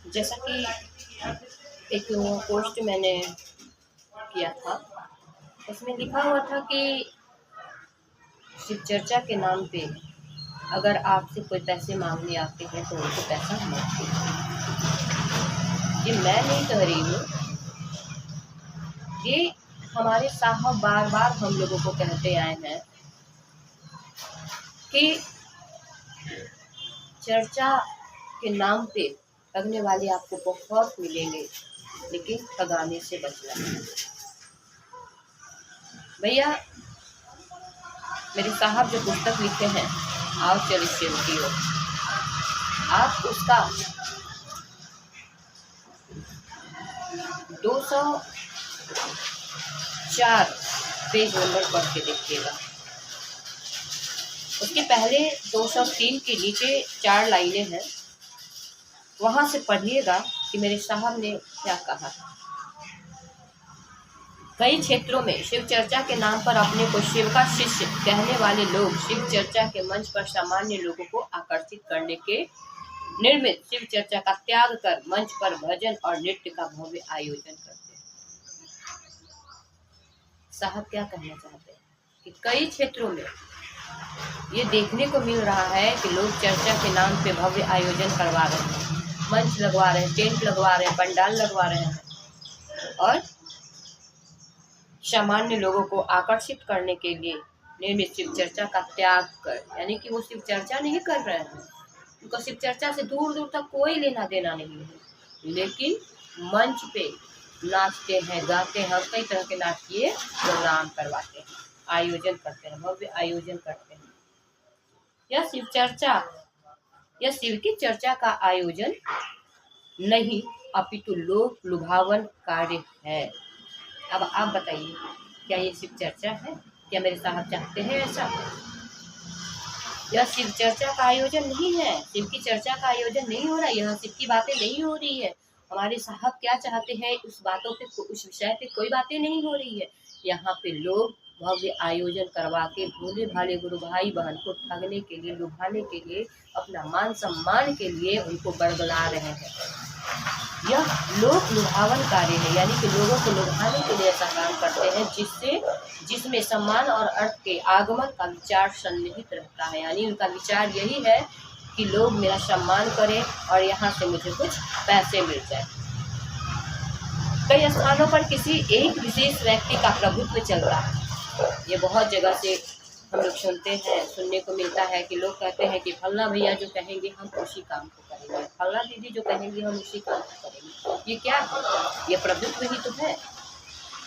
जैसा कि एक पोस्ट मैंने किया था, उसमें लिखा हुआ था कि शिव चर्चा के नाम पे अगर आपसे कोई पैसे मांगने आते हैं तो उनको पैसा मत दीजिए। ये मैं नहीं कह रही हूँ, ये हमारे साहब बार बार हम लोगों को कहते आए हैं कि चर्चा के नाम पे ठगने वाले आपको बहुत मिलेंगे, लेकिन ठगाने से बचना है। भैया, मेरे साहब जो पुस्तक लिखे हैं आओ चल शिव की ओर, आप उसका 204 पेज नंबर पढ़ के देखिएगा। उसके पहले 203 के नीचे 4 लाइनें हैं, वहां से पढ़िएगा कि मेरे साहब ने क्या कहा। कई क्षेत्रों में शिव चर्चा के नाम पर अपने को शिव का शिष्य कहने वाले लोग शिव चर्चा के मंच पर सामान्य लोगों को आकर्षित करने के निर्मित शिव चर्चा का त्याग कर मंच पर भजन और नृत्य का भव्य आयोजन करते हैं। साहब क्या कहना चाहते हैं कि कई क्षेत्रों में ये देखने को मिल रहा है कि लोग चर्चा के नाम पे भव्य आयोजन करवा रहे हैं, मंच लगवा रहे हैं, टेंट लगवा रहे हैं, पंडाल लगवा रहे हैं और सामान्य लोगों को आकर्षित करने के लिए निर्मित शिव चर्चा का त्याग कर, यानी कि वो शिव चर्चा नहीं कर रहे हैं, उनको शिव चर्चा से दूर दूर तक कोई लेना देना नहीं है, लेकिन मंच पे नाचते हैं, गाते हैं, कई तरह के नाट्य प्रोग्राम करवाते हैं, आयोजन करते हैं, भव्य आयोजन करते हैं। यह शिव चर्चा, यह शिव की चर्चा का आयोजन नहीं अपितु लोक लुभावन कार्य है। अब आप बताइए, क्या ये शिव चर्चा है? क्या मेरे साहब चाहते हैं ऐसा? यह शिव चर्चा का आयोजन नहीं है, शिव की चर्चा का आयोजन नहीं हो रहा है, यह शिव की बातें नहीं हो रही है। हमारे साहब क्या चाहते हैं उस बातों पे, उस विषय पे कोई बातें नहीं हो रही है। यहाँ पे लोग भव्य आयोजन करवा के भोले भाले गुरु भाई बहन को ठगने के लिए, लुभाने के लिए, अपना मान सम्मान के लिए उनको बरगला रहे हैं। यह लोक लुभावन कार्य है, यानी कि लोगों को लुभाने के लिए ऐसा काम करते हैं जिसमें सम्मान और अर्थ के आगमन का विचार सन्निहित रहता है। यानी उनका विचार यही है कि लोग मेरा सम्मान करें और यहाँ से मुझे कुछ पैसे मिल जाए। कई स्थानों पर किसी एक विशेष व्यक्ति का प्रभुत्व चलता है। ये बहुत जगह से हम लोग सुनते हैं, सुनने को मिलता है कि लोग कहते हैं कि फलना भैया जो कहेंगे हम उसी काम को करेंगे, फलना दीदी जो कहेंगे हम उसी काम को करेंगे। ये क्या है? ये प्रभुत्व ही तो है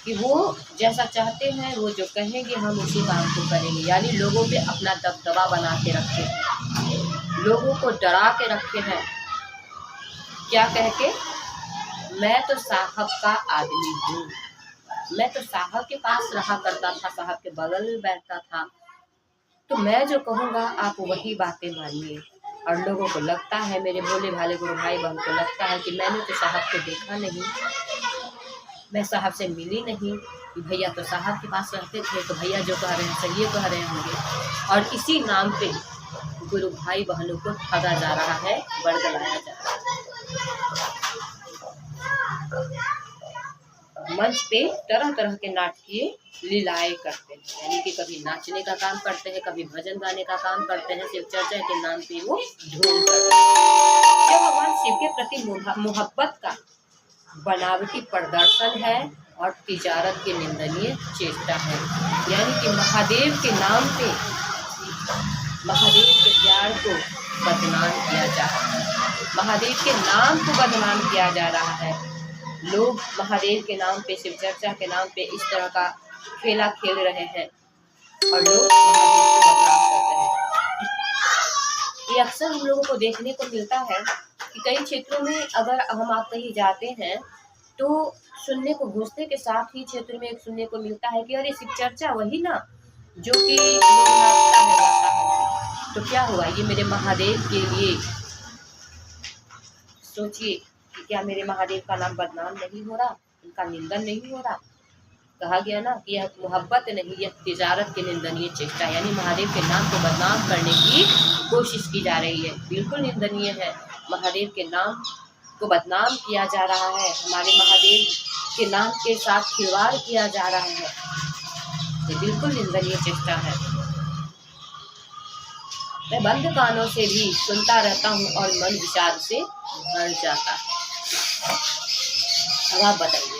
कि वो जैसा चाहते हैं वो जो कहेंगे हम उसी काम को करेंगे। यानी लोगों पे अपना दबदबा बना के रखे हैं, लोगों को डरा के रखे हैं। क्या कह के? मैं तो साहब का आदमी हूँ, मैं तो साहब के पास रहा करता था, साहब के बगल में बैठता था, तो मैं जो कहूँगा आप वही बातें मानिए। और लोगों को लगता है, मेरे भोले भाले गुरु भाई बहन को लगता है कि मैंने तो साहब को देखा नहीं, मैं साहब से मिली नहीं, भैया तो साहब के पास रहते थे, तो भैया जो कह रहे हैं सही कह रहे होंगे। और इसी नाम पे गुरु भाई बहनों को ठगा जा रहा है, बरगलाया जा रहा है। मंच पे तरह तरह के नाटकीय लीलाएं करते हैं, यानी कि कभी नाचने का काम करते हैं, कभी भजन गाने का काम करते हैं, शिव चर्चा के नाम पे वो धूम करते हैं। यह भगवान शिव के प्रति मोहब्बत का बनावटी प्रदर्शन है और तिजारत की निंदनीय चेष्टा है। यानी कि महादेव के नाम पे महादेव के प्यार को बदनाम किया जा रहा है, महादेव के नाम को बदनाम किया जा रहा है। लोग महादेव के नाम पे, शिव चर्चा के नाम पे इस तरह का खेला खेल रहे हैं और लोग महादेव को बदनाम करते हैं। ये अक्सर हम लोगों को देखने को मिलता है कि कई क्षेत्रों में अगर हम आप कहीं जाते हैं तो सुनने को, घुसने के साथ ही क्षेत्र में एक सुनने को मिलता है कि अरे शिव चर्चा वही ना जो कि लोग नाचता है गाता है। तो क्या हुआ, ये मेरे महादेव के लिए सोचिए कि क्या मेरे महादेव का नाम बदनाम नहीं हो रहा, उनका निंदन नहीं हो रहा? कहा गया ना कि यह मोहब्बत नहीं, यह तिजारत की निंदनीय चेष्टा, यानी महादेव के नाम को बदनाम करने की कोशिश की जा रही है। बिल्कुल निंदनीय है। महादेव के नाम को बदनाम किया जा रहा है, हमारे महादेव के नाम के साथ खिलवाड़ किया जा रहा है। ये बिल्कुल निंदनीय चेष्टा है। मैं बंद कानों से भी सुनता रहता हूँ और मन विषाद से भर जाता है। अब आप बताइए,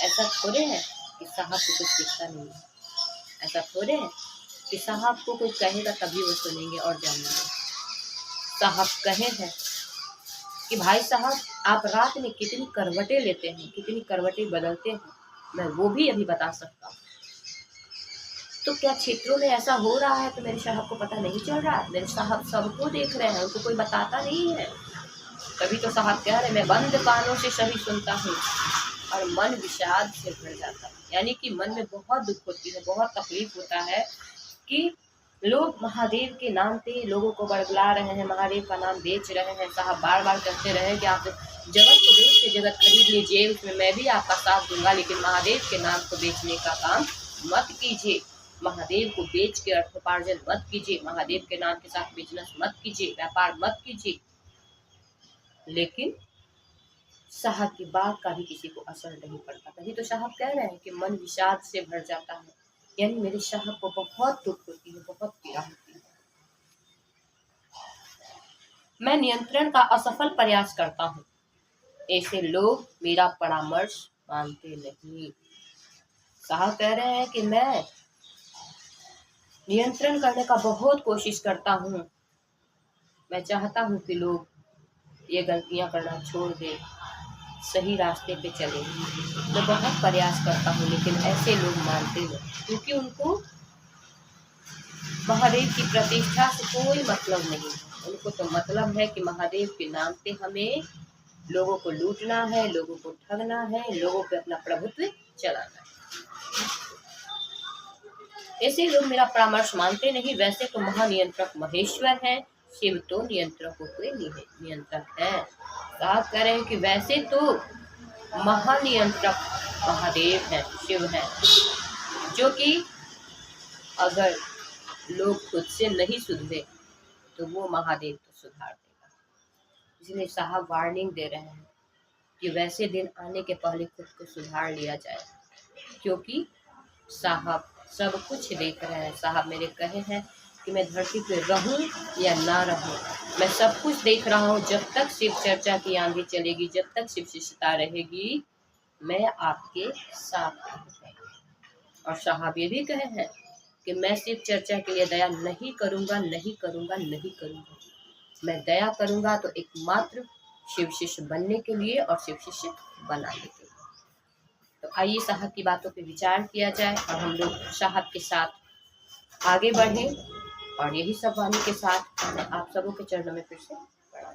ऐसा थोड़े है कि साहब को कुछ दिखता नहीं है, ऐसा थोड़े है कि साहब को कोई कहेगा तभी वो सुनेंगे और जानेंगे। साहब कहे हैं कि भाई साहब आप रात में कितनी करवटें लेते हैं, कितनी करवटें बदलते हैं, मैं वो भी अभी बता सकता हूँ। तो क्या क्षेत्रों में ऐसा हो रहा है तो मेरे साहब को पता नहीं चल रहा है? मेरे साहब सबको देख रहे हैं, उनको कोई बताता नहीं है। तभी तो साहब कह रहे मैं बंद कानों से सभी सुनता हूँ और मन विषाद से भर जाता है। यानी कि मन में बहुत दुख होती है, बहुत तकलीफ होता है कि लोग महादेव के नाम पे लोगों को बरगला रहे हैं, महादेव का नाम बेच रहे हैं। साहब बार बार कहते रहे कि आप जगत को बेच के जगत खरीद लीजिए, उसमें मैं भी आपका साथ दूंगा, लेकिन महादेव के नाम को बेचने का काम मत कीजिए। महादेव को बेच के अर्थोपार्जन मत कीजिए, महादेव के नाम के साथ बिजनेस मत कीजिए, व्यापार मत कीजिए। लेकिन साहब की बात का भी किसी को असर नहीं पड़ता। तभी तो साहब कह रहे हैं कि मन विषाद से भर जाता है। यानी मेरे साहब को बहुत दुख होती है, बहुत पीड़ा होती है। मैं नियंत्रण का असफल प्रयास करता हूँ, ऐसे लोग मेरा परामर्श मानते नहीं। साहब कह रहे हैं कि मैं नियंत्रण करने का बहुत कोशिश करता हूँ, मैं चाहता हूँ कि लोग ये गलतियाँ करना छोड़ दें, सही रास्ते पे चले। मैं बहुत प्रयास करता हूँ लेकिन ऐसे लोग मानते नहीं, क्योंकि उनको महादेव की प्रतिष्ठा से कोई मतलब नहीं है। उनको तो मतलब है कि महादेव के नाम पे हमें लोगों को लूटना है, लोगों को ठगना है, लोगों पे अपना प्रभुत्व चलाना है। ऐसे लोग मेरा परामर्श मानते नहीं। वैसे तो महानियंत्रक महेश्वर है, शिव तो नियंत्रकों के नियंत्रक है। साहब कह रहे हैं कि वैसे तो महानियंत्रक महादेव है, शिव है, जो कि अगर लोग खुद से नहीं सुधरे तो वो महादेव तो सुधार देगा। इसलिए साहब वार्निंग दे रहे हैं कि वैसे दिन आने के पहले खुद को सुधार लिया जाए, क्योंकि साहब सब कुछ देख रहे हैं। साहब मेरे कहे हैं कि मैं धरती पे रहूं या ना रहूं, मैं सब कुछ देख रहा हूं। जब तक शिव चर्चा की आंधी चलेगी, जब तक शिव शिष्यता रहेगी, मैं आपके साथ रहूंगा। और साहब ये भी कहे हैं कि मैं शिव चर्चा के लिए दया नहीं करूंगा, नहीं करूंगा, नहीं करूंगा। मैं दया करूंगा तो एकमात्र शिव शिष्य बनने के लिए और शिव शिष्य बनाने के लिए। तो आइए साहब की बातों पे विचार किया जाए और हम लोग साहब के साथ आगे बढ़े। और यही सब वाणी के साथ आप सबों के चरणों में फिर से प्रणाम।